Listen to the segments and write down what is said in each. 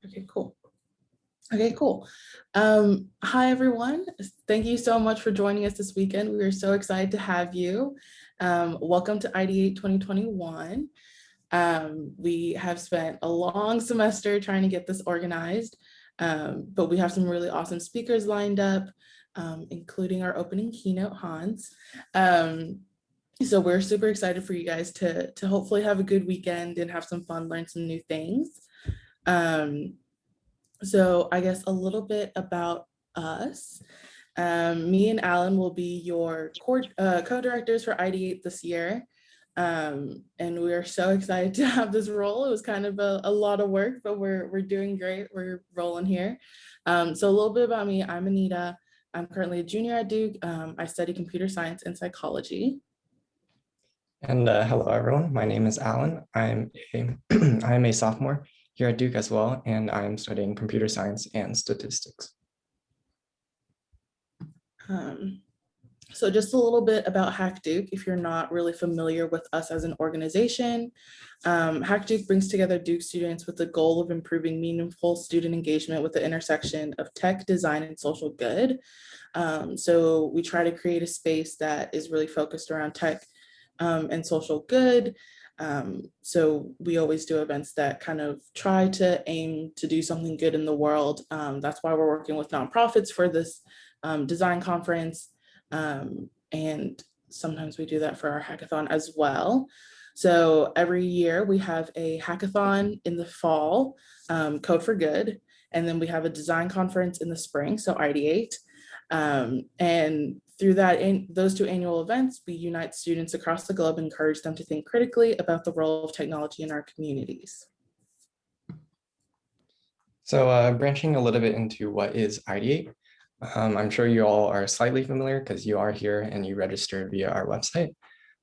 Okay, cool. Okay, cool. Hi, everyone. Thank you so much for joining us this weekend. We are so excited to have you. Welcome to IDEATE 2021. We have spent a long semester trying to get this organized, but we have some really awesome speakers lined up, including our opening keynote, Hans. So we're super excited for you guys to hopefully have a good weekend and have some fun, learn some new things. So I guess a little bit about us. Me and Alan will be your co-directors for IDEATE this year. And we are so excited to have this role. It was kind of a lot of work, but we're doing great. We're rolling here. So a little bit about me. I'm Anita. I'm currently a junior at Duke. I study computer science and psychology. And hello, everyone. My name is Alan. I'm a sophomore here at Duke as well, and I'm studying computer science and statistics. So just a little bit about HackDuke, if you're not really familiar with us as an organization. HackDuke brings together Duke students with the goal of improving meaningful student engagement with the intersection of tech, design, and social good. So we try to create a space that is really focused around tech and social good. So we always do events that kind of try to aim to do something good in the world. That's why we're working with nonprofits for this design conference. And sometimes we do that for our hackathon as well. So every year we have a hackathon in the fall, Code for Good, and then we have a design conference in the spring, so IDEATE. And through those two annual events, we unite students across the globe and encourage them to think critically about the role of technology in our communities. So branching a little bit into what is IDEATE, I'm sure you all are slightly familiar because you are here and you registered via our website.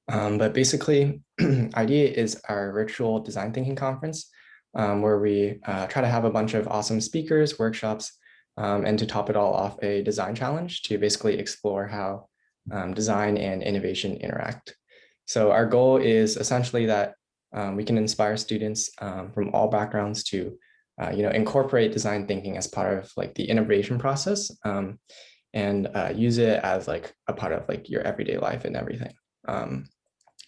But basically, IDEATE is our virtual design thinking conference where we try to have a bunch of awesome speakers, workshops, and to top it all off, a design challenge to basically explore how design and innovation interact. So our goal is essentially that we can inspire students from all backgrounds to incorporate design thinking as part of like the innovation process and use it as like a part of like your everyday life and everything.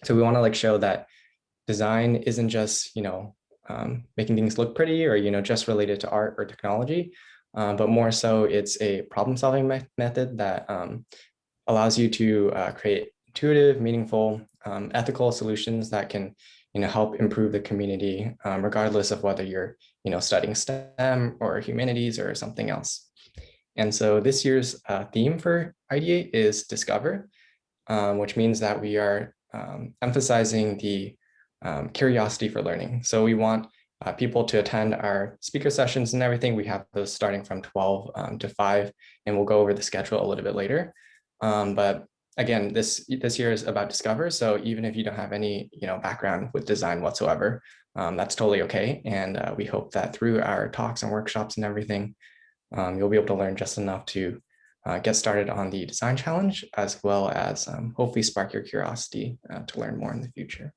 So we want to like show that design isn't just making things look pretty or just related to art or technology, but more so it's a problem-solving method that allows you to create intuitive, meaningful, ethical solutions that can help improve the community, regardless of whether you're studying STEM or humanities or something else. And so this year's theme for IDEATE is Discover, which means that we are emphasizing the curiosity for learning. So we want people to attend our speaker sessions and everything. We have those starting from 12 to 5, and we'll go over the schedule a little bit later. But again, this year is about Discover. So even if you don't have any background with design whatsoever, that's totally okay. And we hope that through our talks and workshops and everything, you'll be able to learn just enough to get started on the design challenge, as well as hopefully spark your curiosity to learn more in the future.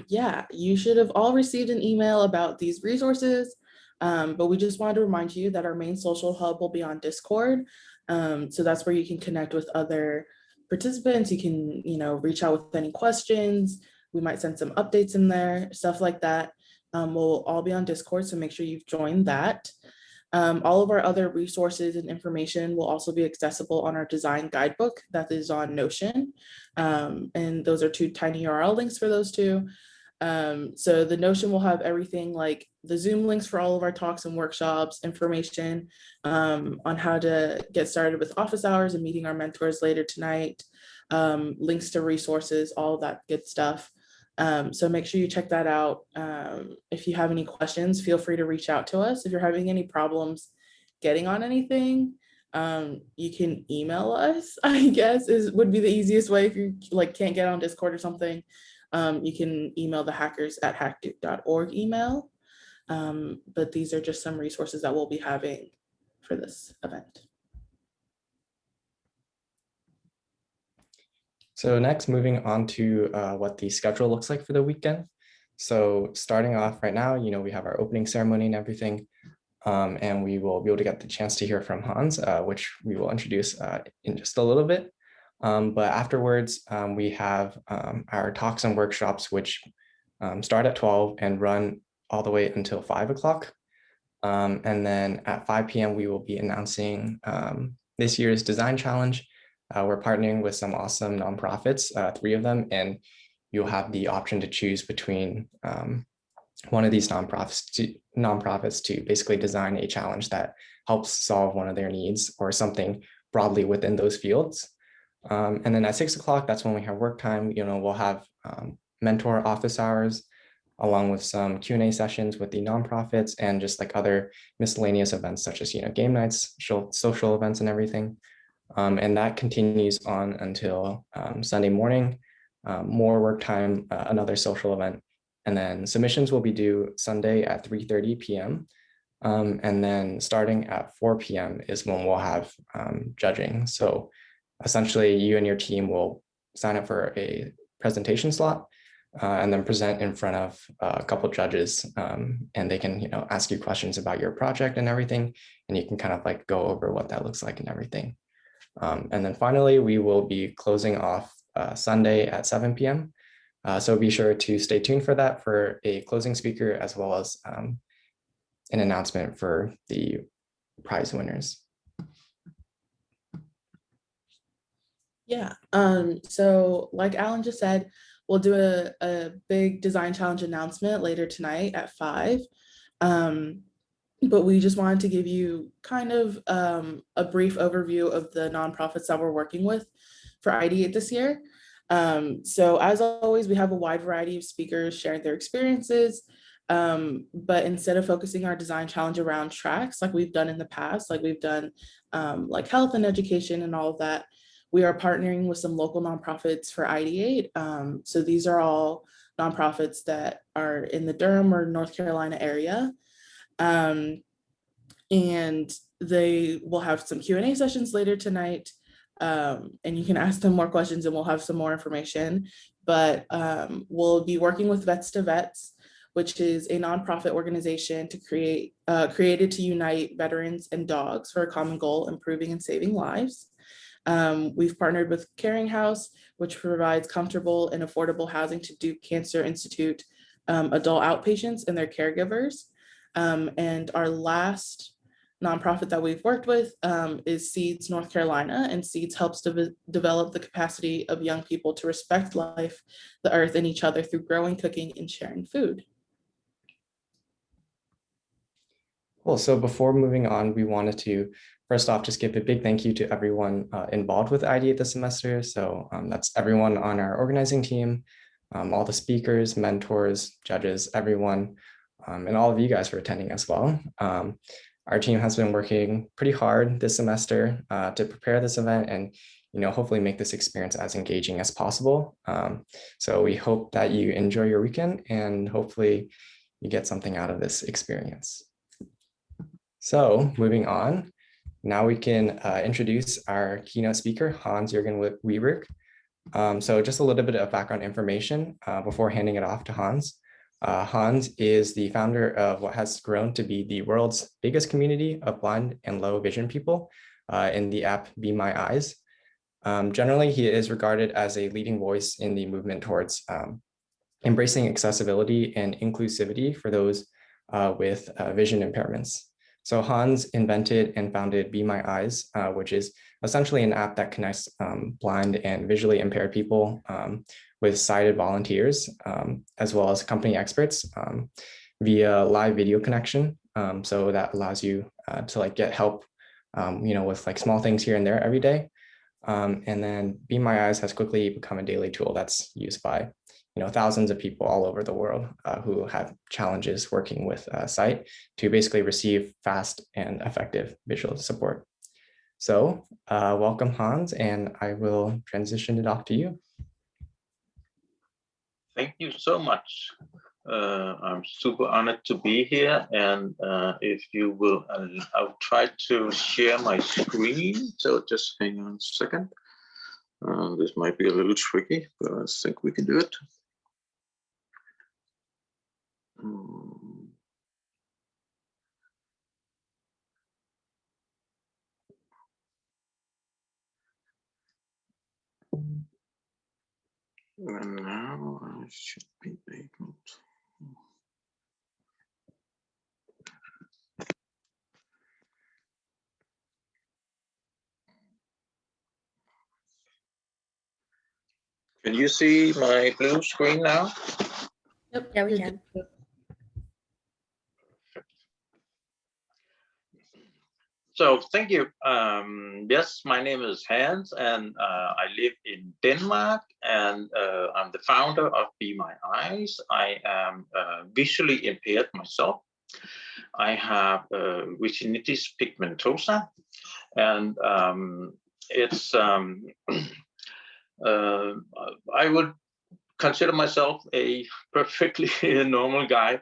Yeah, you should have all received an email about these resources, but we just wanted to remind you that our main social hub will be on Discord. So that's where you can connect with other participants. You can, reach out with any questions. We might send some updates in there, stuff like that. We'll all be on Discord, so make sure you've joined that. All of our other resources and information will also be accessible on our design guidebook that is on Notion. And those are 2 tiny URL links for those 2. So the Notion will have everything like the Zoom links for all of our talks and workshops, information on how to get started with office hours and meeting our mentors later tonight, links to resources, all of that good stuff. So make sure you check that out. If you have any questions, feel free to reach out to us. If you're having any problems getting on anything, you can email us, I guess would be the easiest way. If you can't get on Discord or something, you can email the hackers@hackduke.org email. But these are just some resources that we'll be having for this event. So next, moving on to what the schedule looks like for the weekend. So starting off right now, we have our opening ceremony and everything. And we will be able to get the chance to hear from Hans, which we will introduce in just a little bit. But afterwards, we have our talks and workshops, which start at 12 and run all the way until 5 o'clock. And then at 5 p.m., we will be announcing this year's design challenge. We're partnering with some awesome nonprofits, 3 of them, and you'll have the option to choose between one of these nonprofits to basically design a challenge that helps solve one of their needs or something broadly within those fields. And then at 6 o'clock, that's when we have work time. We'll have mentor office hours, along with some Q&A sessions with the nonprofits and just like other miscellaneous events such as game nights, social events and everything. And that continues on until Sunday morning, more work time, another social event. And then submissions will be due Sunday at 3:30 p.m. And then starting at 4 p.m. is when we'll have judging. So essentially you and your team will sign up for a presentation slot and then present in front of a couple judges, and they can ask you questions about your project and everything, and you can kind of like go over what that looks like and everything. And then finally, we will be closing off Sunday at 7 p.m. So be sure to stay tuned for that, for a closing speaker, as well as an announcement for the prize winners. Yeah, so like Alan just said, we'll do a big design challenge announcement later tonight at 5. But we just wanted to give you kind of a brief overview of the nonprofits that we're working with for IDEATE this year. So as always, we have a wide variety of speakers sharing their experiences, but instead of focusing our design challenge around tracks like we've done in the past, like we've done like health and education and all of that, we are partnering with some local nonprofits for IDEATE. So these are all nonprofits that are in the Durham or North Carolina area. And they will have some Q&A sessions later tonight. And you can ask them more questions and we'll have some more information. But we'll be working with Vets to Vets, which is a nonprofit organization created to unite veterans and dogs for a common goal, improving and saving lives. We've partnered with Caring House, which provides comfortable and affordable housing to Duke Cancer Institute adult outpatients and their caregivers. And our last nonprofit that we've worked with is Seeds North Carolina, and Seeds helps develop the capacity of young people to respect life, the earth, and each other through growing, cooking, and sharing food. Cool. So before moving on, we wanted to first off just give a big thank you to everyone involved with IDEATE this semester. So that's everyone on our organizing team, all the speakers, mentors, judges, everyone, and all of you guys for attending as well. Our team has been working pretty hard this semester to prepare this event and hopefully make this experience as engaging as possible. So we hope that you enjoy your weekend and hopefully you get something out of this experience. So moving on, now we can introduce our keynote speaker, Jørgen Wiberg. So just a little bit of background information before handing it off to Hans. Hans is the founder of what has grown to be the world's biggest community of blind and low vision people in the app Be My Eyes. Generally, he is regarded as a leading voice in the movement towards embracing accessibility and inclusivity for those with vision impairments. So Hans invented and founded Be My Eyes, which is essentially an app that connects blind and visually impaired people with sighted volunteers, as well as company experts via live video connection. So that allows you to get help, with small things here and there every day. And then Be My Eyes has quickly become a daily tool that's used by thousands of people all over the world who have challenges working with sight to basically receive fast and effective visual support. So welcome, Hans, and I will transition it off to you. Thank you so much. I'm super honored to be here, and if you will, I'll try to share my screen, so just hang on a second. This might be a little tricky, but I think we can do it. And now I should be able to. Can you see my blue screen now? Yep. Yeah, we can. So thank you. Yes, my name is Hans, and I live in Denmark, and I'm the founder of Be My Eyes. I am visually impaired myself. I have retinitis pigmentosa, and it's I would consider myself a perfectly normal guy,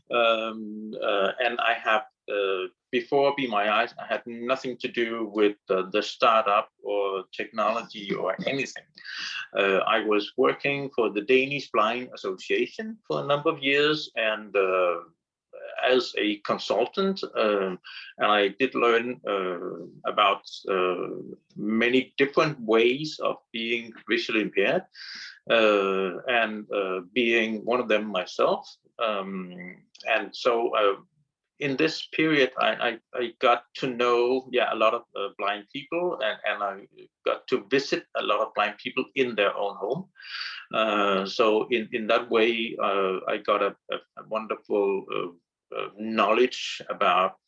and I have before Be My Eyes, I had nothing to do with the startup or technology or anything. I was working for the Danish Blind Association for a number of years, and as a consultant, and I did learn about many different ways of being visually impaired, and being one of them myself. And so in this period, I got to know, a lot of blind people, and I got to visit a lot of blind people in their own home. So in that way, I got a wonderful knowledge about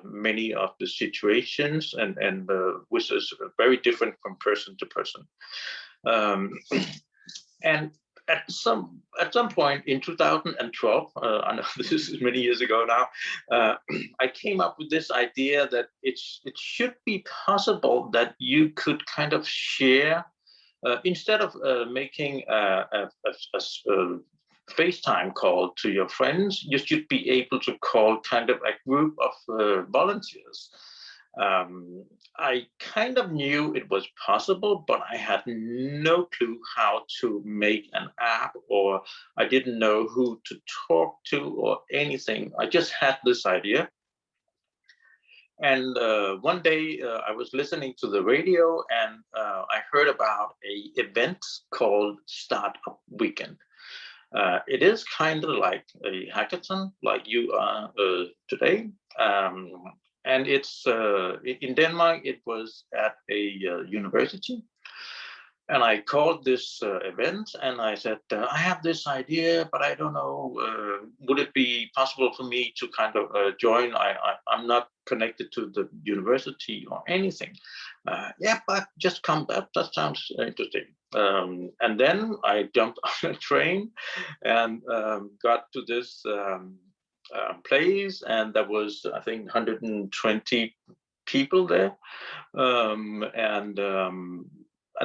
many of the situations, and which is very different from person to person. And at some point in 2012, I know this is many years ago now, I came up with this idea that it should be possible that you could kind of share, instead of making a FaceTime call to your friends, you should be able to call kind of a group of volunteers. I kind of knew it was possible, but I had no clue how to make an app, or I didn't know who to talk to or anything. I just had this idea. And one day I was listening to the radio, and I heard about an event called Startup Weekend. It is kind of like a hackathon, like you are today. And it's in Denmark, it was at a university. And I called this event, and I said, I have this idea, but I don't know, would it be possible for me to kind of join? I'm not connected to the university or anything. Yeah, but just come, that sounds interesting. And then I jumped on a train and got to this place, and there was, I think, 120 people there, and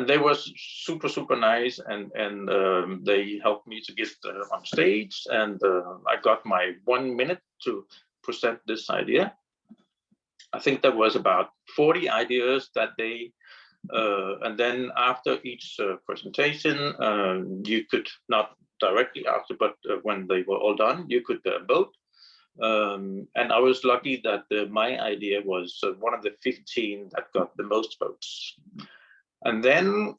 they were super nice, and they helped me to get on stage, and I got my 1 minute to present this idea. I think there was about 40 ideas that day. And then after each presentation, you could, not directly after, but when they were all done, you could vote. And I was lucky that my idea was one of the 15 that got the most votes. And then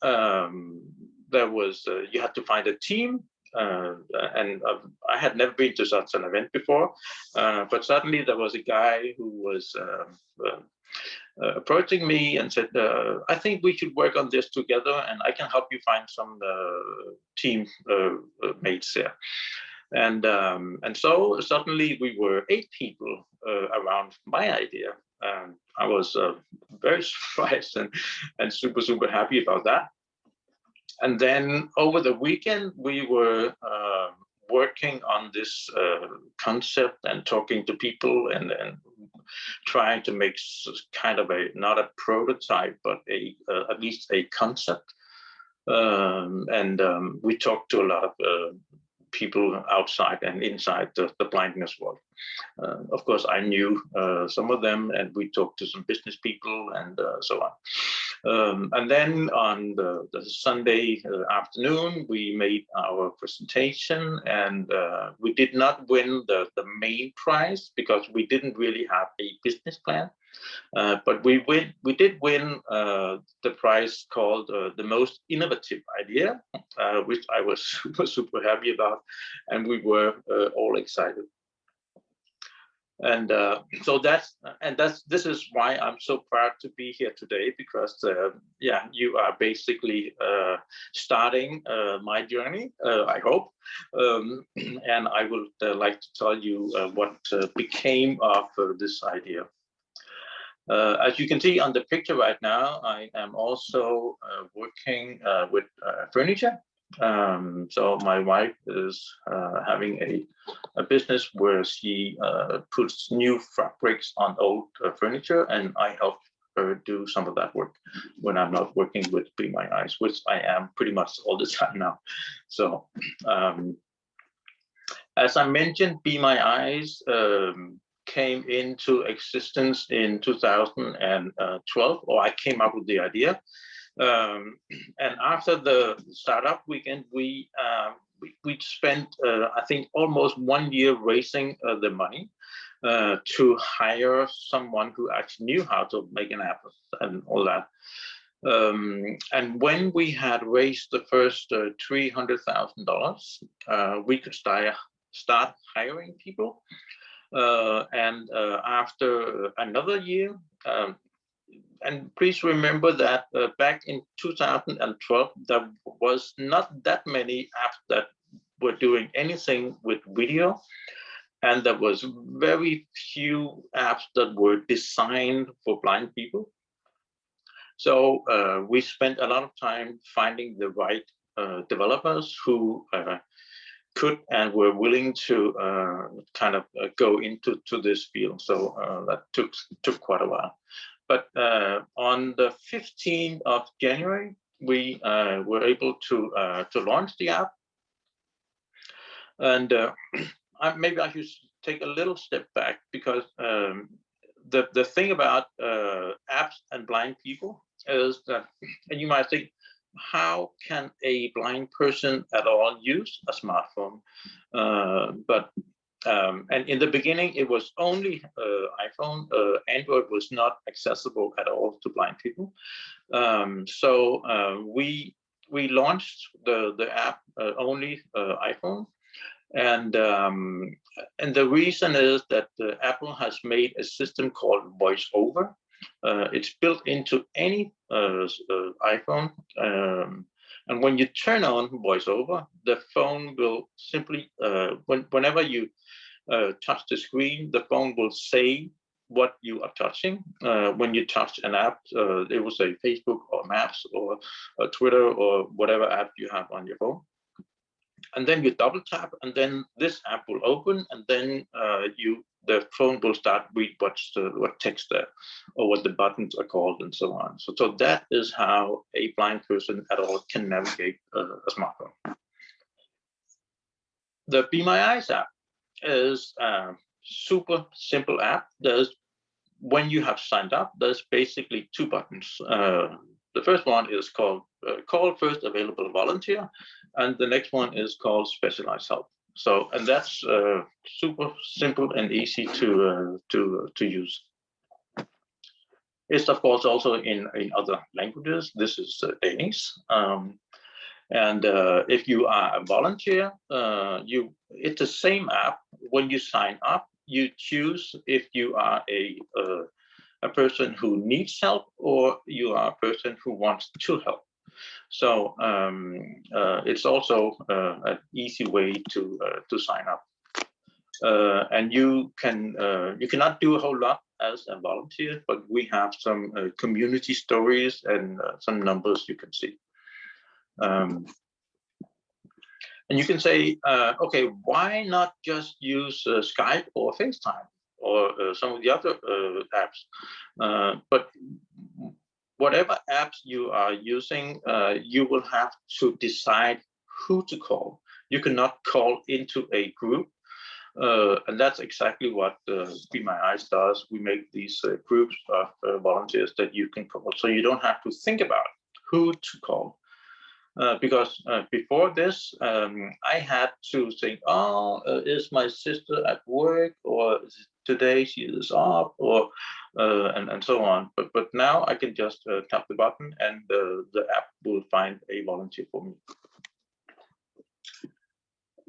there was, you had to find a team. And I had never been to such an event before, but suddenly there was a guy who was approaching me and said, I think we should work on this together, and I can help you find some team mates here. And so suddenly we were 8 people around my idea. I was very surprised and super happy about that. And then over the weekend, we were working on this concept and talking to people, and trying to make kind of not a prototype, but at least a concept. And we talked to a lot of people outside and inside the blindness world. Of course, I knew some of them, and we talked to some business people and so on. And then on the Sunday afternoon, we made our presentation, and we did not win the main prize because we didn't really have a business plan. But we did win the prize called the most innovative idea, which I was super happy about, and we were all excited. And so this is why I'm so proud to be here today, because yeah, you are basically starting my journey, I hope, and I would like to tell you what became of this idea. As you can see on the picture right now, I am also working with furniture. So my wife is having a business where she puts new fabrics on old furniture, and I help her do some of that work when I'm not working with Be My Eyes, which I am pretty much all the time now. So as I mentioned, Be My Eyes came into existence in 2012, or I came up with the idea. And after the startup weekend, we spent, I think, almost 1 year raising the money to hire someone who actually knew how to make an app and all that. And when we had raised the first $300,000, we could start hiring people. And after another year, and please remember that back in 2012, there was not that many apps that were doing anything with video, and there was very few apps that were designed for blind people. So we spent a lot of time finding the right developers who could and were willing to kind of go into this field. So that took quite a while. But on the 15th of January, we were able to launch the app. And maybe I should take a little step back, because the thing about apps and blind people is that, and you might think, how can a blind person at all use a smartphone? And in the beginning, it was only iPhone. Android was not accessible at all to blind people. So we launched the app only iPhone. And the reason is that Apple has made a system called VoiceOver. It's built into any iPhone. And when you turn on VoiceOver, the phone will simply, whenever you touch the screen, the phone will say what you are touching. When you touch an app, it will say Facebook or Maps or Twitter or whatever app you have on your phone. And then you double tap, and then this app will open, and then the phone will start read what text there, or what the buttons are called, and so on. So that is how a blind person at all can navigate a smartphone. The Be My Eyes app is a super simple app. When you have signed up, there's basically two buttons. The first one is called Call First Available Volunteer, and the next one is called Specialized Help. So, and that's super simple and easy to use. It's of course also in other languages. This is Danish. And if you are a volunteer, it's the same app. When you sign up, you choose if you are a person who needs help, or you are a person who wants to help. So it's also an easy way to sign up. And you cannot do a whole lot as a volunteer, but we have some community stories and some numbers you can see. And you can say, okay, why not just use Skype or FaceTime or some of the other apps? But whatever apps you are using, you will have to decide who to call. You cannot call into a group. And that's exactly what Be My Eyes does. We make these groups of volunteers that you can call, so you don't have to think about who to call. Because before this, I had to think, oh, is my sister at work, or today she is off, or and so on. But now I can just tap the button, and the app will find a volunteer for me.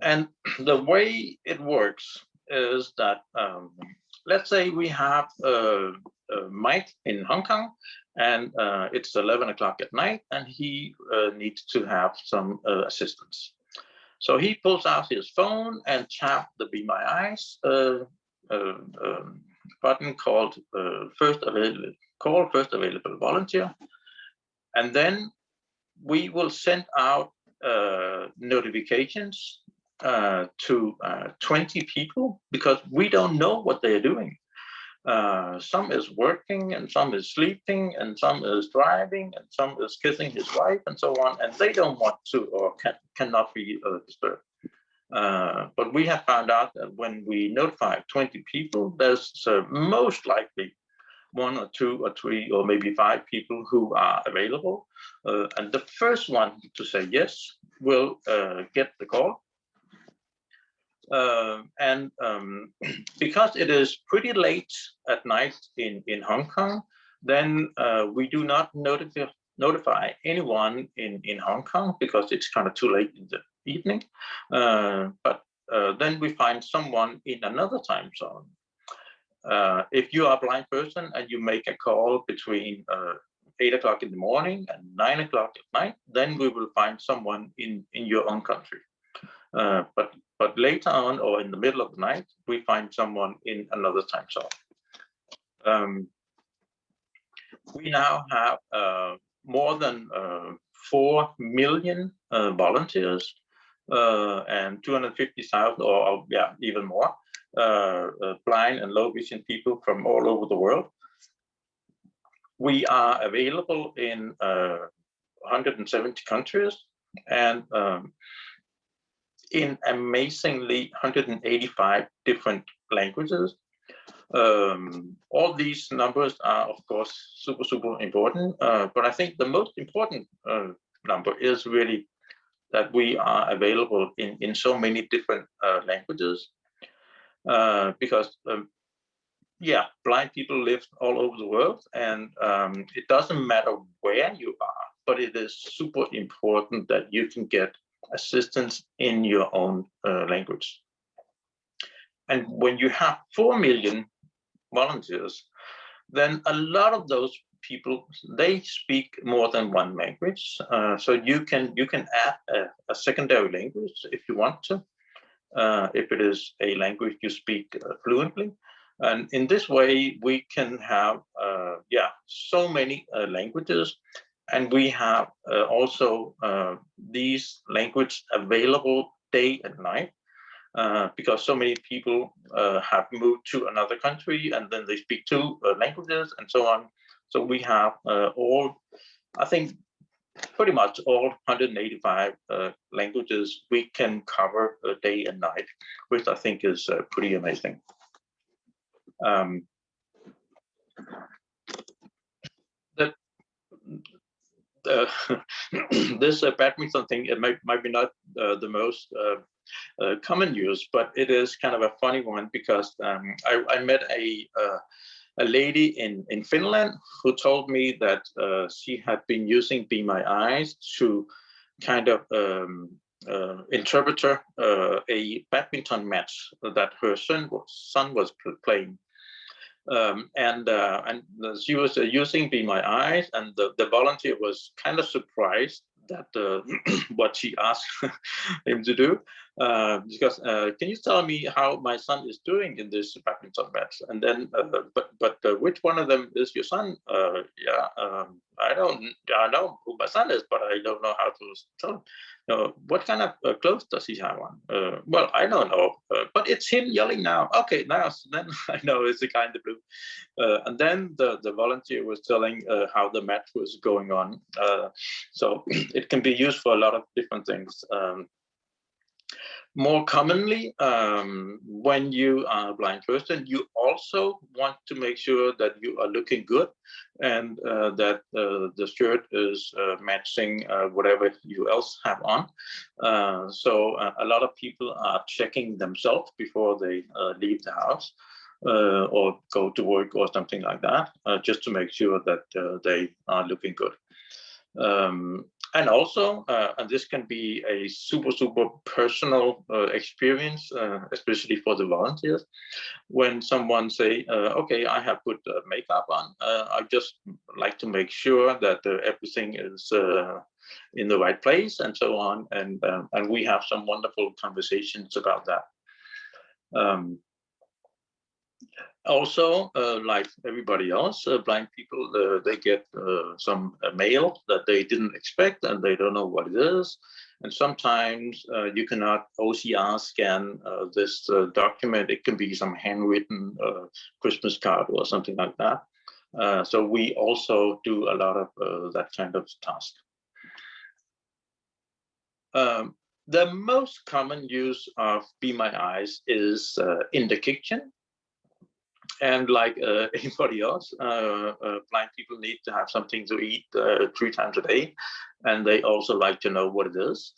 And the way it works is that, let's say we have Mike in Hong Kong, and it's 11 o'clock at night, and he needs to have some assistance. So he pulls out his phone and taps the Be My Eyes button called First Available Volunteer. And then we will send out notifications to 20 people, because we don't know what they're doing. Some is working, and some is sleeping, and some is driving, and some is kissing his wife, and so on, and they don't want to or cannot be disturbed. But we have found out that when we notify 20 people, there's most likely 1 or 2 or 3 or maybe 5 people who are available. And the first one to say yes will get the call. Because it is pretty late at night in Hong Kong, then we do not notify anyone in Hong Kong, because it's kind of too late in the evening. But then we find someone in another time zone. If you are a blind person and you make a call between 8 o'clock in the morning and 9 o'clock at night, then we will find someone in your own country. But later on, or in the middle of the night, we find someone in another time zone. We now have more than 4 million volunteers and 250,000, or yeah, even more, blind and low vision people from all over the world. We are available in 170 countries, and in amazingly 185 different languages. All these numbers are, of course, super important, but I think the most important number is really that we are available in so many different languages, because yeah, blind people live all over the world, and it doesn't matter where you are, but it is super important that you can get assistance in your own language. And when you have 4 million volunteers, then a lot of those people, they speak more than one language. So you can add a secondary language if you want to, if it is a language you speak fluently. And in this way, we can have so many languages. And we have also these languages available day and night, because so many people have moved to another country, and then they speak 2 languages and so on. So we have all, I think, pretty much all 185 languages we can cover day and night, which I think is pretty amazing. This badminton thing, it might be not the most common use, but it is kind of a funny one, because I met a lady in Finland who told me that she had been using Be My Eyes to kind of interpret a badminton match that her son was playing. And she was using Be My Eyes, and the volunteer was kind of surprised that what she asked him to do, because can you tell me how my son is doing in this badminton match? And then, but which one of them is your son? I know who my son is, but I don't know how to tell him. What kind of clothes does he have on? Well, I don't know, but it's him yelling now. Okay, now then I know it's the guy in the blue. And then the volunteer was telling how the match was going on. So it can be used for a lot of different things. More commonly, when you are a blind person, you also want to make sure that you are looking good and that the shirt is matching whatever you else have on. So a lot of people are checking themselves before they leave the house or go to work or something like that, just to make sure that they are looking good. And also, and this can be a super personal experience, especially for the volunteers. When someone say, okay, I have put makeup on, I just like to make sure that everything is in the right place and so on. And we have some wonderful conversations about that. Also, like everybody else, blind people, they get some mail that they didn't expect and they don't know what it is. And sometimes you cannot OCR scan this document. It can be some handwritten Christmas card or something like that. So we also do a lot of that kind of task. The most common use of Be My Eyes is in the kitchen. And like anybody else, blind people need to have something to eat 3 times a day, and they also like to know what it is.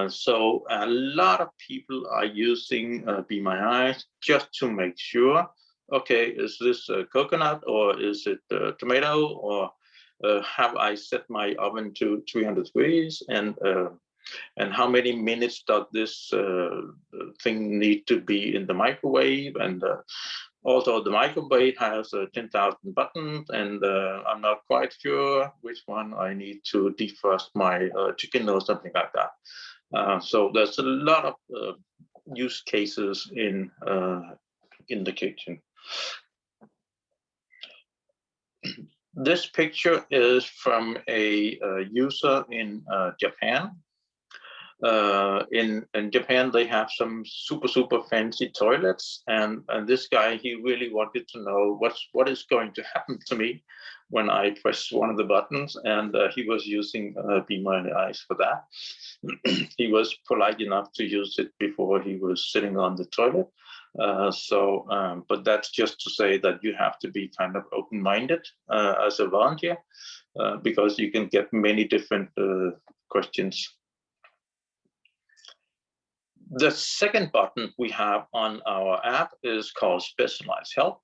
So a lot of people are using Be My Eyes just to make sure, okay, is this coconut or is it tomato, or have I set my oven to 300 degrees, and how many minutes does this thing need to be in the microwave, and also, the microwave has 10,000 buttons, and I'm not quite sure which one I need to defrost my chicken or something like that. So there's a lot of use cases in the kitchen. This picture is from a user in Japan. In Japan, they have some super fancy toilets, and this guy, he really wanted to know what is going to happen to me when I press one of the buttons, and he was using Be My Eyes for that. He was polite enough to use it before he was sitting on the toilet. But that's just to say that you have to be kind of open-minded as a volunteer, because you can get many different questions. The second button we have on our app is called Specialized Help,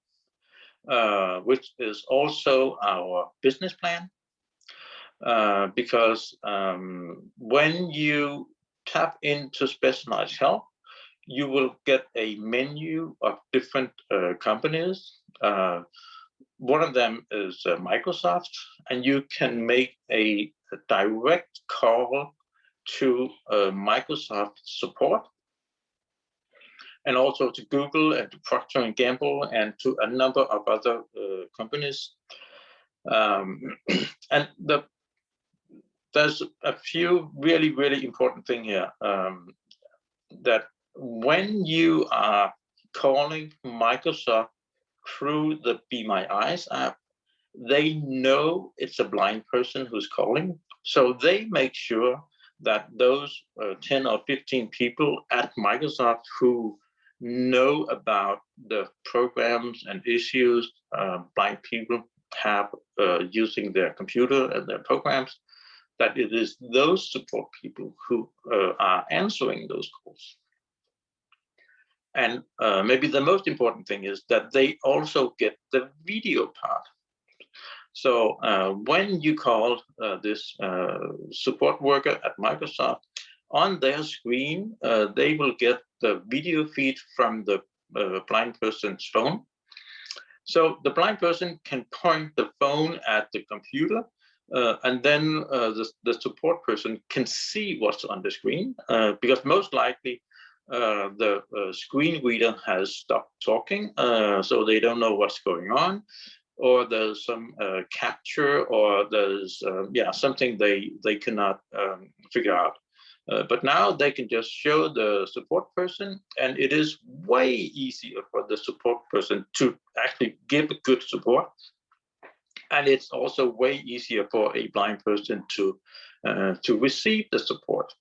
which is also our business plan. Because when you tap into Specialized Help, you will get a menu of different companies. One of them is Microsoft, and you can make a direct call to Microsoft support, and also to Google and to Procter & Gamble and to a number of other companies. And there's a few really important things here, that when you are calling Microsoft through the Be My Eyes app, they know it's a blind person who's calling. So they make sure that those 10 or 15 people at Microsoft who know about the programs and issues blind people have using their computer and their programs, that it is those support people who are answering those calls. And maybe the most important thing is that they also get the video part. So when you call this support worker at Microsoft, on their screen, they will get the video feed from the blind person's phone. So the blind person can point the phone at the computer, and then the support person can see what's on the screen, because most likely the screen reader has stopped talking, so they don't know what's going on, or there's some capture, or there's something they cannot figure out. But now they can just show the support person, and it is way easier for the support person to actually give good support. And it's also way easier for a blind person to receive the support.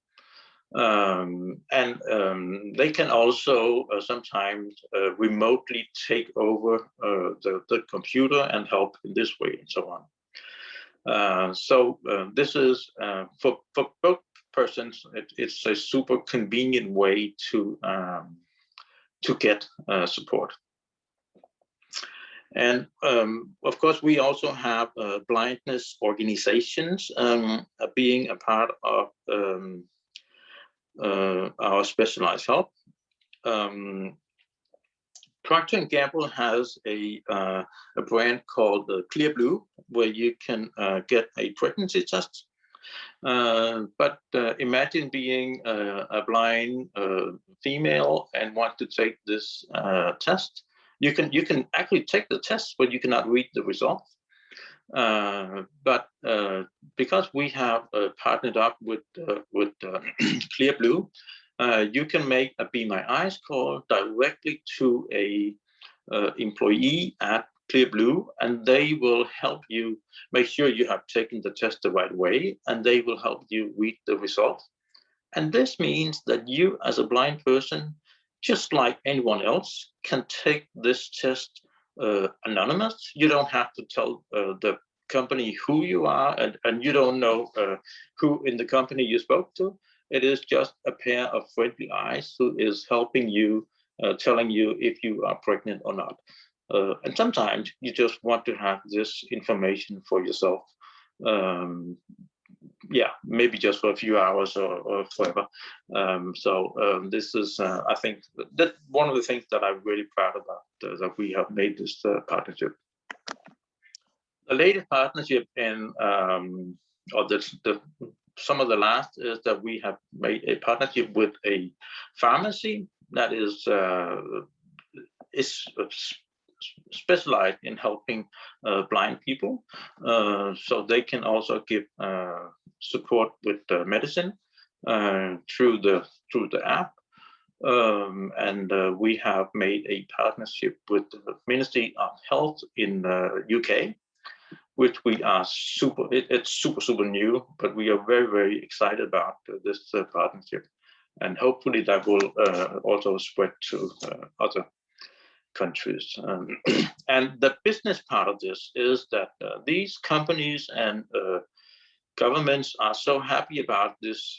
They can also sometimes remotely take over the computer and help in this way and so on. This is for both persons. It's a super convenient way to get support. And of course, we also have blindness organizations being a part of our specialized help. Procter & Gamble has a brand called Clear Blue, where you can get a pregnancy test. But imagine being a blind female and want to take this test. You can actually take the test, but you cannot read the results. But because we have partnered up with Clear Blue, you can make a Be My Eyes call directly to a employee at Clear Blue, and they will help you make sure you have taken the test the right way, and they will help you read the results. And this means that you, as a blind person, just like anyone else, can take this test anonymous. You don't have to tell the company who you are, and you don't know who in the company you spoke to. It is just a pair of friendly eyes who is helping you, telling you if you are pregnant or not. And sometimes you just want to have this information for yourself. Yeah, maybe just for a few hours or forever. This is, I think, that one of the things that I'm really proud about, that we have made this partnership. The latest partnership in, or some of the last, is that we have made a partnership with a pharmacy that is specialized in helping blind people, so they can also give support with medicine through the app. We have made a partnership with the Ministry of Health in UK, which we are it's super new, but we are very excited about this partnership, and hopefully that will also spread to other countries. And the business part of this is that these companies and governments are so happy about this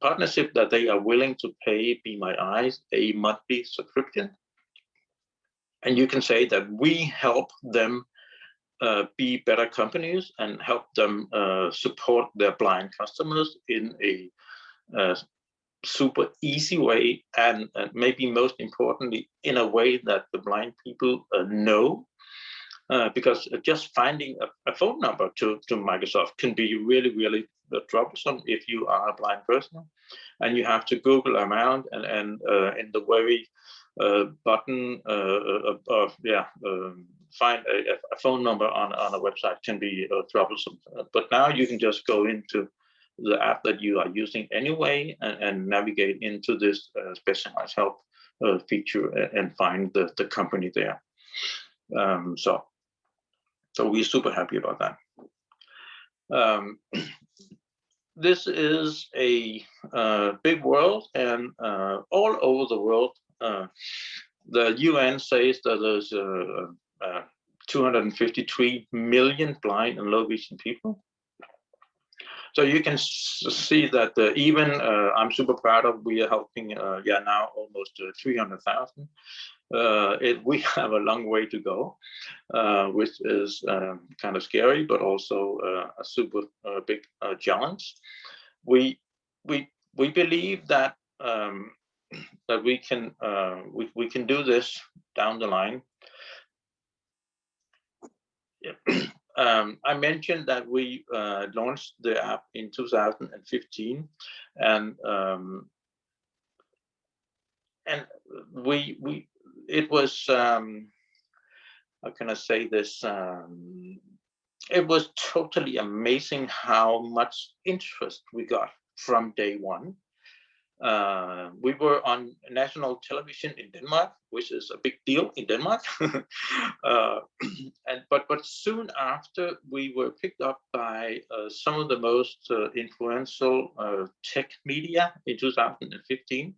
partnership that they are willing to pay Be My Eyes a monthly subscription. And you can say that we help them be better companies and help them support their blind customers in a super easy way, and maybe most importantly, in a way that the blind people know. Because just finding a phone number to Microsoft can be really troublesome if you are a blind person, and you have to Google around, and in the very button find a phone number on a website can be troublesome. But now you can just go into the app that you are using anyway and navigate into this specialized help feature and find the company there. So we're super happy about that. This is a big world, and all over the world, the UN says that there's 253 million blind and low vision people. So you can see that even I'm super proud of, we are helping now almost 300,000. We have a long way to go, which is kind of scary, but also a super big challenge. We believe that that we can do this down the line. Yeah. I mentioned that we launched the app in 2015, and it was how can I say this? It was totally amazing how much interest we got from day one. We were on national television in Denmark, which is a big deal in Denmark. But soon after, we were picked up by some of the most influential tech media in 2015.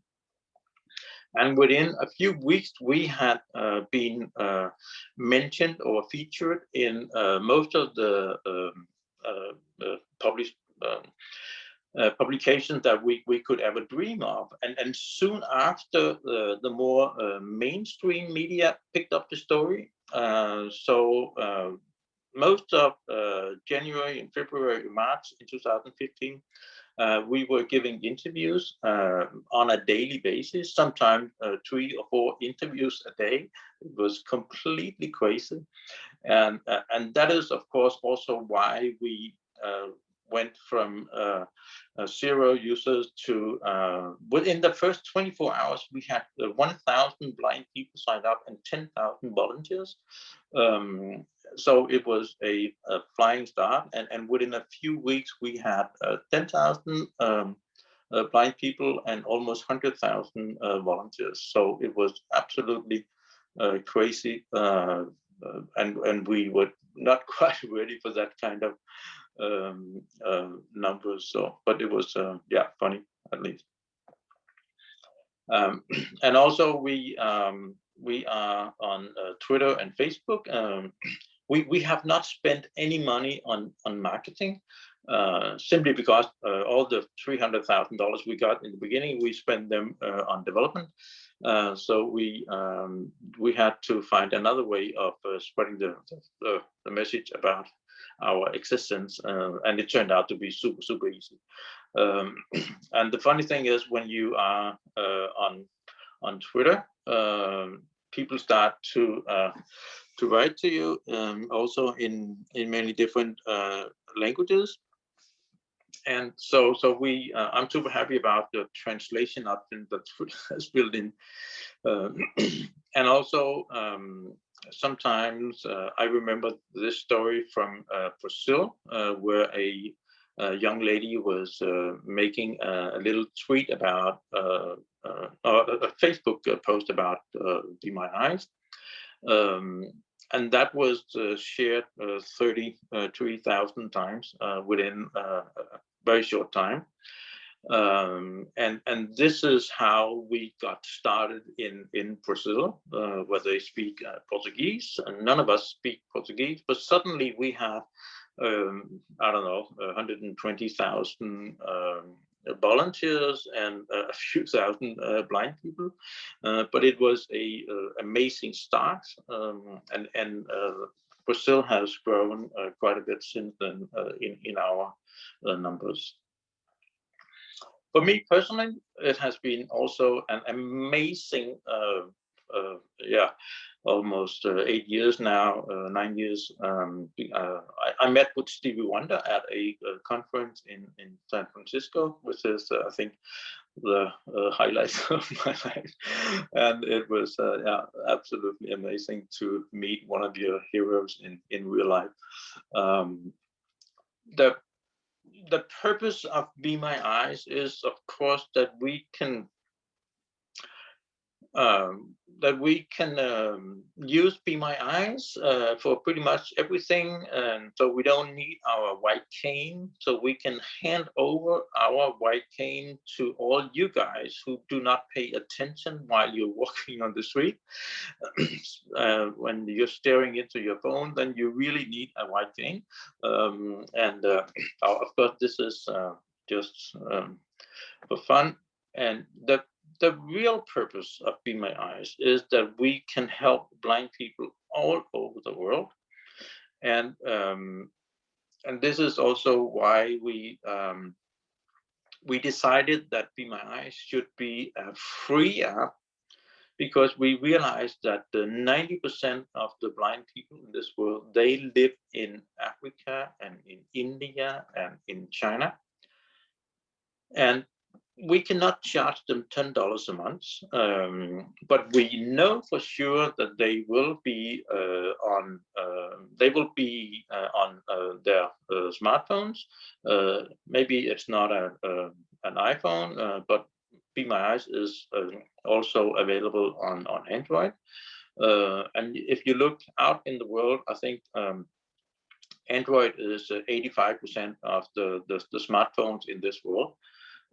And within a few weeks, we had been mentioned or featured in most of the published publications that we could ever dream of. And soon after, the more mainstream media picked up the story. So most of January and February, March in 2015, we were giving interviews on a daily basis, sometimes 3 or 4 interviews a day. It was completely crazy. And that is, of course, also why we went from 0 users to, within the first 24 hours, we had 1,000 blind people signed up and 10,000 volunteers. So it was a flying start, and within a few weeks we had 10,000 blind people and almost 100,000 volunteers. So it was absolutely crazy, and we were not quite ready for that kind of numbers. So, but it was yeah, funny at least. And also we are on Twitter and Facebook. We have not spent any money on marketing, simply because all the $300,000 we got in the beginning, we spent them on development. So we had to find another way of spreading the message about our existence, and it turned out to be super easy. And the funny thing is, when you are on Twitter, people start to write to you, also in many different languages. And so we I'm super happy about the translation option that Twitter has built in. And also sometimes I remember this story from Brazil, where a young lady was making a little tweet about a Facebook post about Be My Eyes. And that was shared 33,000 times within a very short time. And this is how we got started in Brazil, where they speak Portuguese, and none of us speak Portuguese, but suddenly we have I don't know, 120,000 volunteers and a few thousand blind people, but it was a amazing start, and Brazil has grown quite a bit since then in our numbers. For me personally, it has been also an amazing, yeah, almost 8 years now, 9 years. I met with Stevie Wonder at a conference in San Francisco, which is, I think, the highlights of my life. And it was yeah, absolutely amazing to meet one of your heroes in real life. The purpose of Be My Eyes is, of course, that we can use Be My Eyes for pretty much everything, and so we don't need our white cane, so we can hand over our white cane to all you guys who do not pay attention while you're walking on the street. When you're staring into your phone, then you really need a white cane. And of course, this is just for fun. And the real purpose of Be My Eyes is that we can help blind people all over the world. And this is also why we decided that Be My Eyes should be a free app, because we realized that 90% of the blind people in this world, they live in Africa and in India and in China. And we cannot charge them $10 a month, but we know for sure that they will be on their smartphones. Maybe it's not an iPhone, but Be My Eyes is also available on Android. And if you look out in the world, I think Android is 85% of the smartphones in this world.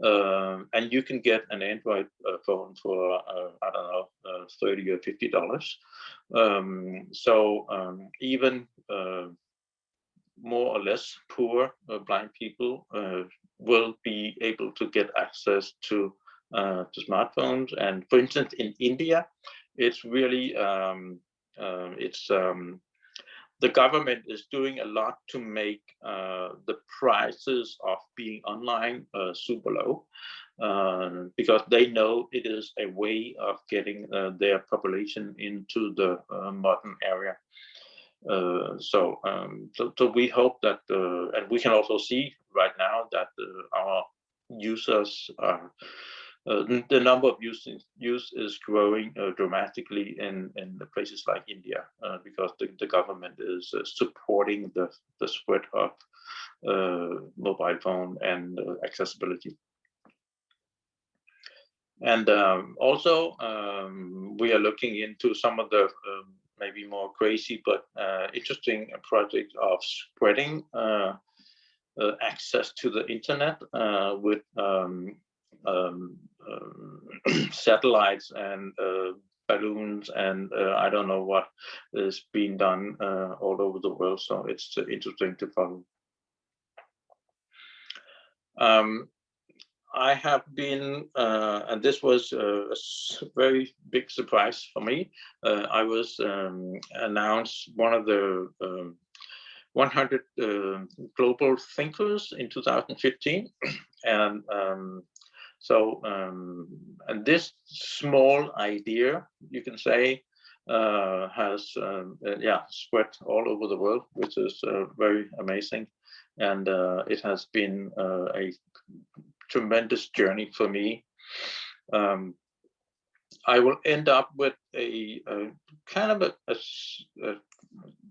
And you can get an Android phone for I don't know, $30 or $50. So even more or less poor blind people will be able to get access to smartphones. And for instance, in India, it's really the government is doing a lot to make the prices of being online super low, because they know it is a way of getting their population into the modern area. So we hope that, and we can also see right now that our users are, the number of use is growing dramatically in the places like India, because the government is supporting the spread of mobile phone and accessibility. And also we are looking into some of the maybe more crazy but interesting project of spreading access to the internet with satellites and balloons and I don't know what is being done all over the world. So it's interesting to follow. I have been, and this was a very big surprise for me. I was announced one of the 100 global thinkers in 2015, and and this small idea, you can say, has spread all over the world, which is very amazing, and it has been a tremendous journey for me. I will end up with a kind of a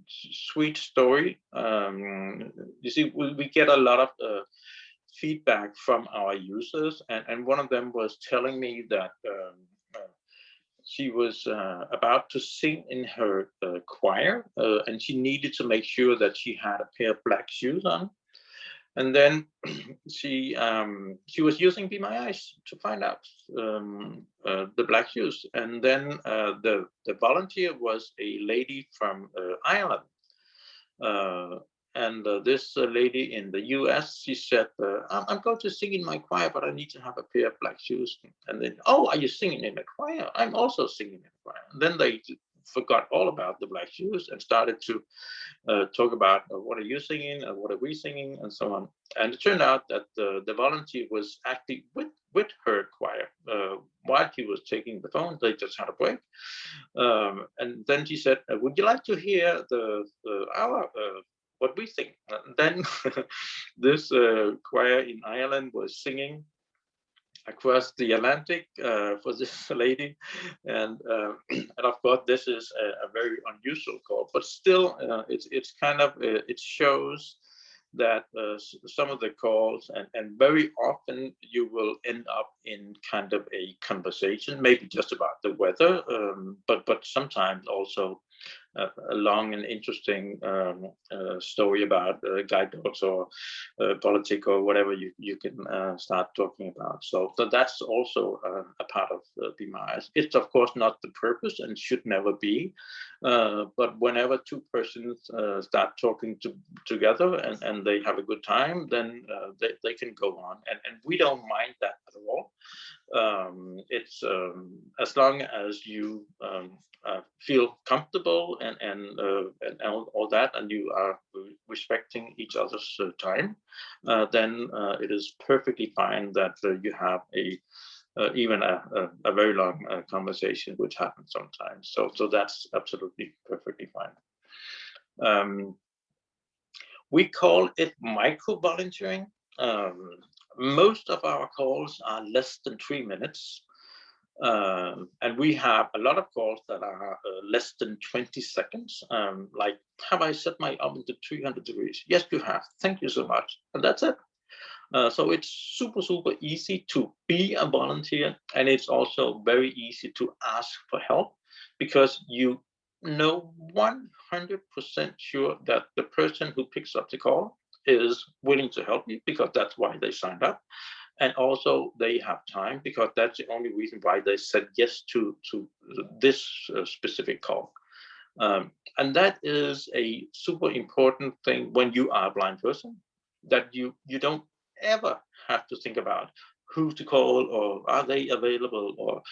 sweet story. You see, we get a lot of feedback from our users, and one of them was telling me that she was about to sing in her choir, and she needed to make sure that she had a pair of black shoes on. And then she was using Be My Eyes to find out the black shoes. And then the volunteer was a lady from Ireland. And this lady in the US, she said, I'm going to sing in my choir, but I need to have a pair of black shoes. And then, oh, are you singing in a choir? I'm also singing in a choir. And then they forgot all about the black shoes and started to talk about what are you singing and what are we singing and so on. And it turned out that the volunteer was acting with her choir while he was taking the phone. They just had a break, and then she said, "Would you like to hear our what we sing?" And then this choir in Ireland was singing across the Atlantic for this lady, and of course this is a very unusual call, but still it's kind of it shows that some of the calls and very often you will end up in kind of a conversation, maybe just about the weather, but sometimes also a long and interesting story about guide dogs or politics or whatever you can start talking about. So that's also a part of Be My Eyes. It's of course not the purpose and should never be, but whenever two persons start talking together and they have a good time, then they can go on, and we don't mind that at all. It's as long as you feel comfortable and all that, and you are respecting each other's time, then it is perfectly fine that you have even a very long conversation, which happens sometimes. So that's absolutely perfectly fine. We call it micro volunteering. Most of our calls are less than 3 minutes. And we have a lot of calls that are less than 20 seconds. Like, have I set my oven to 300 degrees? Yes, you have. Thank you so much. And that's it. So it's super, super easy to be a volunteer, and it's also very easy to ask for help, because you know 100% sure that the person who picks up the call is willing to help you, because that's why they signed up. And also they have time, because that's the only reason why they said yes to this specific call. And that is a super important thing when you are a blind person, that you don't ever have to think about who to call, or are they available, or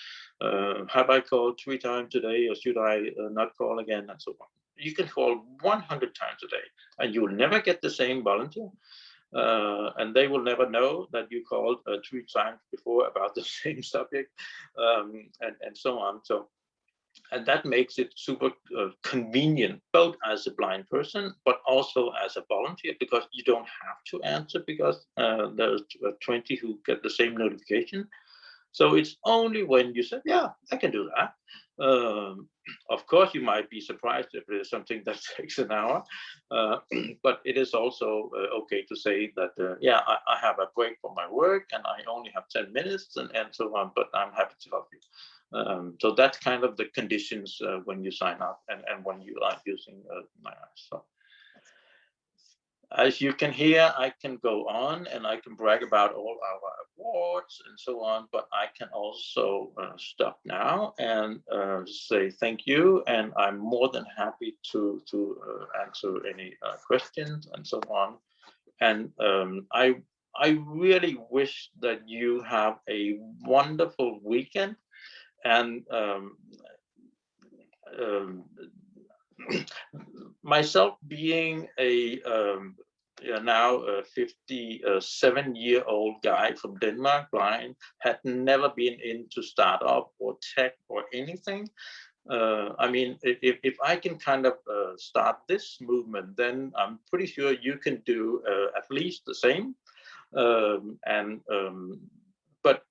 have I called 3 times today, or should I not call again, and so on. You can call 100 times a day, and you'll never get the same volunteer. And they will never know that you called 3 times before about the same subject, and so on. So, and that makes it super convenient, both as a blind person, but also as a volunteer, because you don't have to answer, because there's 20 who get the same notification. So it's only when you say, yeah, I can do that. Of course, you might be surprised if it is something that takes an hour, but it is also okay to say that, yeah, I have a break from my work and I only have 10 minutes and so on, but I'm happy to help you. So that's kind of the conditions when you sign up and when you are using My Eyes. So, as you can hear, I can go on and I can brag about all our awards and so on, but I can also stop now and say thank you. And I'm more than happy to answer any questions and so on. And I really wish that you have a wonderful weekend. And myself being a now a 57-year-old guy from Denmark, blind, had never been into startup or tech or anything. I mean, if I can kind of start this movement, then I'm pretty sure you can do at least the same. But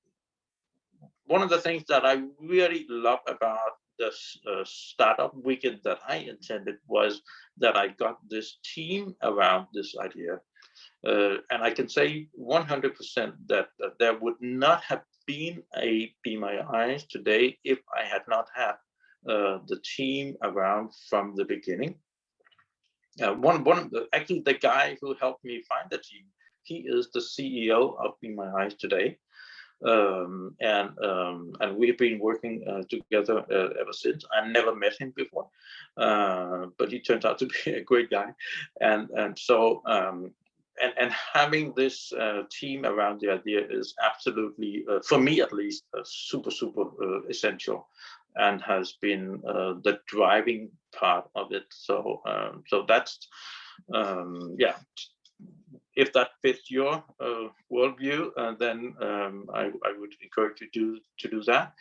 one of the things that I really love about this startup weekend that I attended was that I got this team around this idea. And I can say 100% that there would not have been a Be My Eyes today if I had not had the team around from the beginning. Actually, the guy who helped me find the team, he is the CEO of Be My Eyes today. And we've been working together ever since. I never met him before, but he turns out to be a great guy. And so having this team around the idea is absolutely, for me at least, super essential, and has been the driving part of it. So that's yeah. If that fits your worldview, then I would encourage you to do that.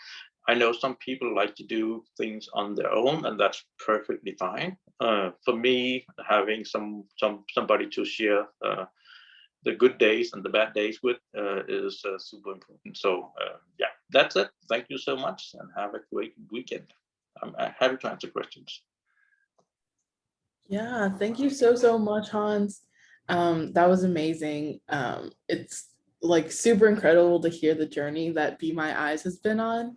I know some people like to do things on their own, and that's perfectly fine. For me, having somebody to share the good days and the bad days with is super important. So yeah, that's it. Thank you so much, and have a great weekend. I'm happy to answer questions. Yeah, thank you so much, Hans. That was amazing. It's like super incredible to hear the journey that Be My Eyes has been on,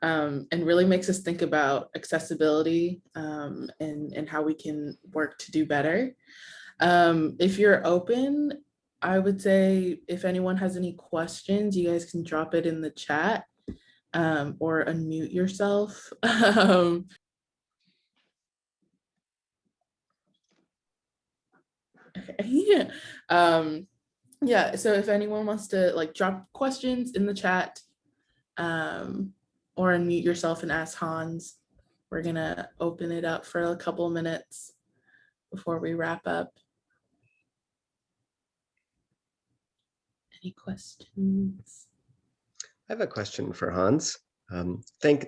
and really makes us think about accessibility and how we can work to do better. If you're open, I would say if anyone has any questions, you guys can drop it in the chat or unmute yourself. Okay. Yeah, so if anyone wants to like drop questions in the chat or unmute yourself and ask Hans, we're gonna open it up for a couple minutes before we wrap up. Any questions? I have a question for Hans.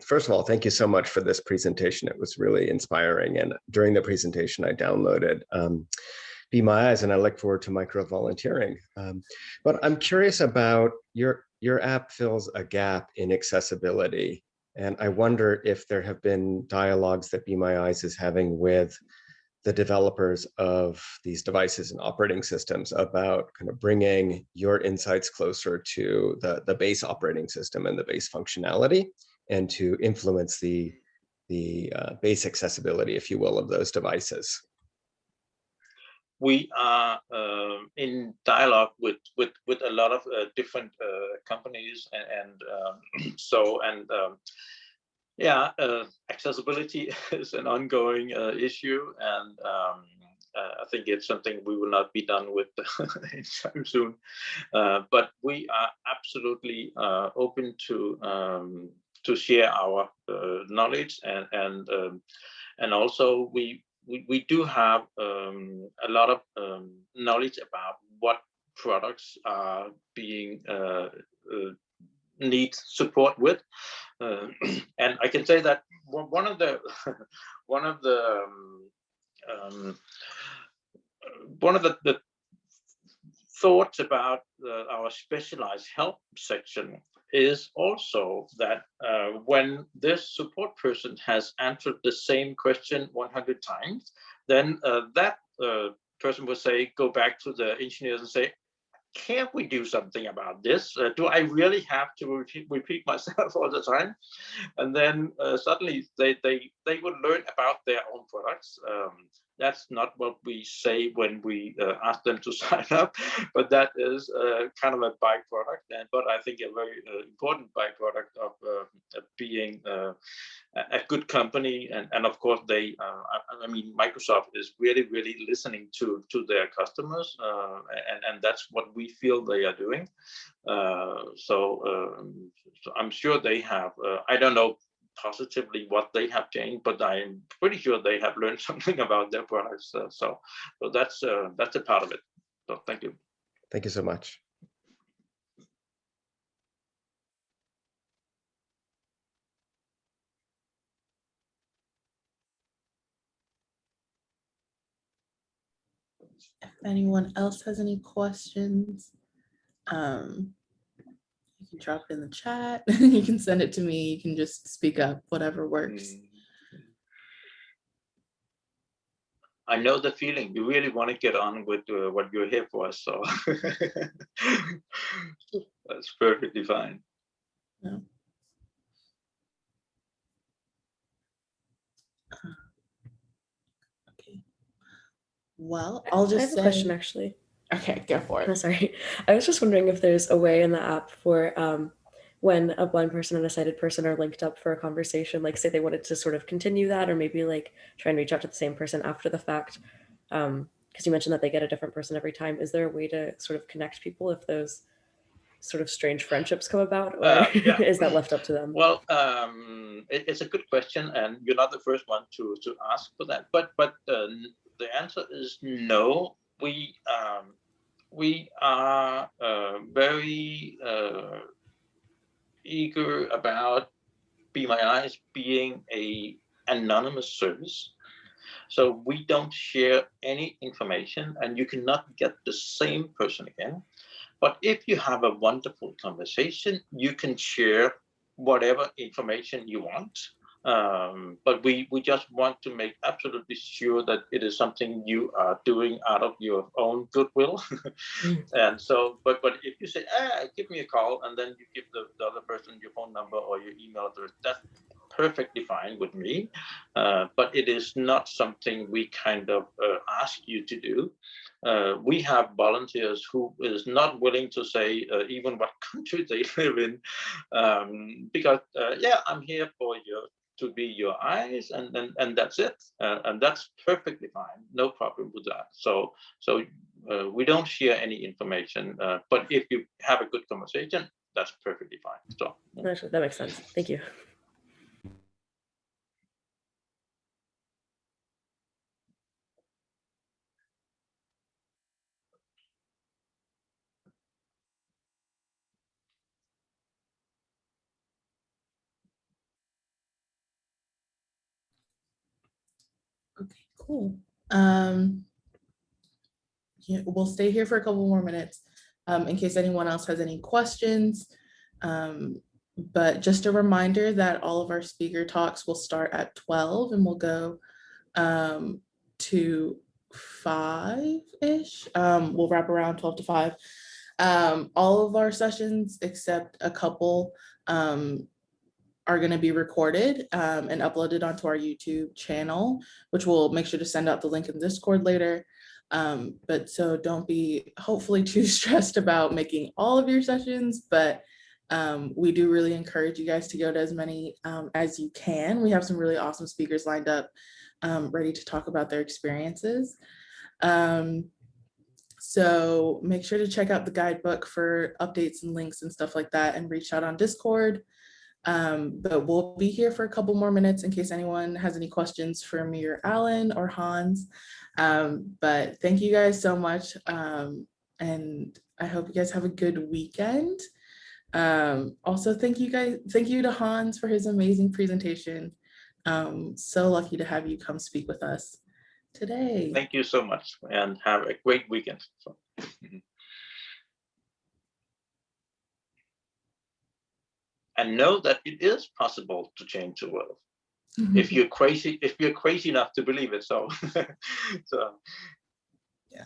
First of all, thank you so much for this presentation. It was really inspiring. And during the presentation, I downloaded Be My Eyes, and I look forward to micro volunteering. But I'm curious about your app fills a gap in accessibility. And I wonder if there have been dialogues that Be My Eyes is having with the developers of these devices and operating systems about kind of bringing your insights closer to the base operating system and the base functionality, and to influence the base accessibility, if you will, of those devices? We are in dialogue with a lot of different companies, yeah, accessibility is an ongoing issue, and I think it's something we will not be done with anytime soon. But we are absolutely open to share our knowledge, and also we do have a lot of knowledge about what products are being need support with, and I can say that one of the thoughts about our specialized help section is also that when this support person has answered the same question 100 times, then that person will say, go back to the engineers and say, can't we do something about this? Do I really have to repeat myself all the time? And then suddenly they would learn about their own products. That's not what we say when we ask them to sign up, but that is kind of a byproduct, but I think a very important byproduct of being a good company. And of course, I mean, Microsoft is really listening to their customers, and that's what we feel they are doing. So I'm sure they have, I don't know positively what they have changed, but I'm pretty sure they have learned something about their products. So that's a part of it. So thank you. Thank you so much. If anyone else has any questions, you can drop it in the chat. You can send it to me. You can just speak up, whatever works. I know the feeling. You really want to get on with what you're here for, so that's perfectly fine. Yeah. Okay. Well, I'll just I have a question, actually. Okay, go for it. Oh, sorry. I was just wondering if there's a way in the app for when a blind person and a sighted person are linked up for a conversation, like say they wanted to sort of continue that, or maybe like try and reach out to the same person after the fact. Because you mentioned that they get a different person every time. Is there a way to sort of connect people if those sort of strange friendships come about, or Yeah. is that left up to them? Well, it's a good question, and you're not the first one to ask for that. But the answer is no. We are very eager about Be My Eyes being a anonymous service. So we don't share any information, and you cannot get the same person again. But if you have a wonderful conversation, you can share whatever information you want. But we just want to make absolutely sure that it is something you are doing out of your own goodwill. And so, but if you say, give me a call, and then you give the other person your phone number or your email address, that's perfectly fine with me. But it is not something we kind of ask you to do. We have volunteers who is not willing to say even what country they live in, because yeah, I'm here for to be your eyes, and that's it, and that's perfectly fine, no problem with that. So we don't share any information, but if you have a good conversation, that's perfectly fine. So Actually, that makes sense. Thank you. Okay, cool. Yeah, we'll stay here for a couple more minutes in case anyone else has any questions. But just a reminder that all of our speaker talks will start at 12 and we'll go to 5-ish. We'll wrap around 12 to 5. All of our sessions, except a couple, are going to be recorded and uploaded onto our YouTube channel, which we'll make sure to send out the link in Discord later. But so don't be hopefully too stressed about making all of your sessions, but we do really encourage you guys to go to as many as you can. We have some really awesome speakers lined up, ready to talk about their experiences. So make sure to check out the guidebook for updates and links and stuff like that, and reach out on Discord. But we'll be here for a couple more minutes in case anyone has any questions for me or Alan or Hans. But thank you guys so much. And I hope you guys have a good weekend. Also, thank you to Hans for his amazing presentation. So lucky to have you come speak with us today. Thank you so much, and have a great weekend. And know that it is possible to change the world. If you're crazy enough to believe it. So, yeah.